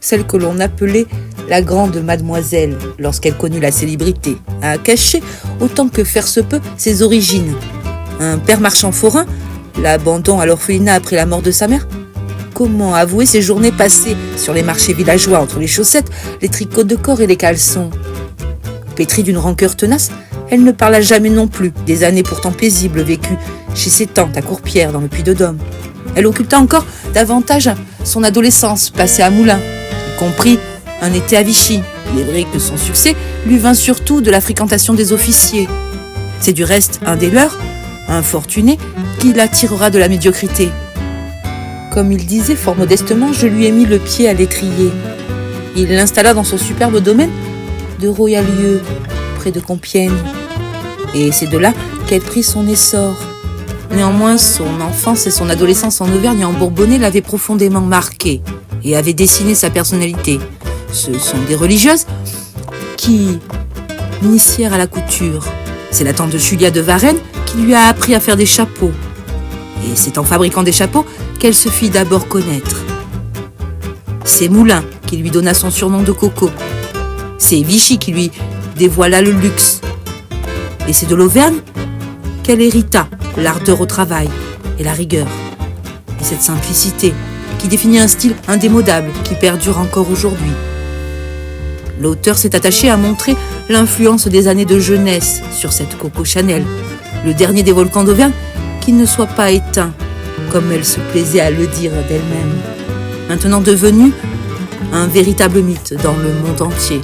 celle que l'on appelait la grande mademoiselle lorsqu'elle connut la célébrité, a caché autant que faire se peut ses origines. Un père marchand forain, l'abandon à l'orphelinat après la mort de sa mère. Comment avouer ses journées passées sur les marchés villageois entre les chaussettes, les tricots de corps et les caleçons? Pétrie d'une rancœur tenace, elle ne parla jamais non plus des années pourtant paisibles vécues chez ses tantes à Courpierre dans le Puy-de-Dôme. Elle occulta encore davantage son adolescence passée à Moulins, y compris un été à Vichy. Il est vrai que son succès lui vint surtout de la fréquentation des officiers. C'est du reste un des leurs, un fortuné, qui la tirera de la médiocrité. Comme il disait fort modestement, je lui ai mis le pied à l'étrier. Il l'installa dans son superbe domaine de Royalieu, près de Compiègne. Et c'est de là qu'elle prit son essor. Néanmoins, son enfance et son adolescence en Auvergne et en Bourbonnais l'avaient profondément marquée et avaient dessiné sa personnalité. Ce sont des religieuses qui l'initièrent à la couture. C'est la tante de Julia de Varennes qui lui a appris à faire des chapeaux. Et c'est en fabriquant des chapeaux qu'elle se fit d'abord connaître. C'est Moulins qui lui donna son surnom de Coco. C'est Vichy qui lui dévoila le luxe. Et c'est de l'Auvergne qu'elle hérita l'ardeur au travail et la rigueur. Et cette simplicité qui définit un style indémodable qui perdure encore aujourd'hui. L'auteur s'est attaché à montrer l'influence des années de jeunesse sur cette Coco Chanel, le dernier des volcans d'Auvergne qui ne soit pas éteint, comme elle se plaisait à le dire d'elle-même, maintenant devenu un véritable mythe dans le monde entier.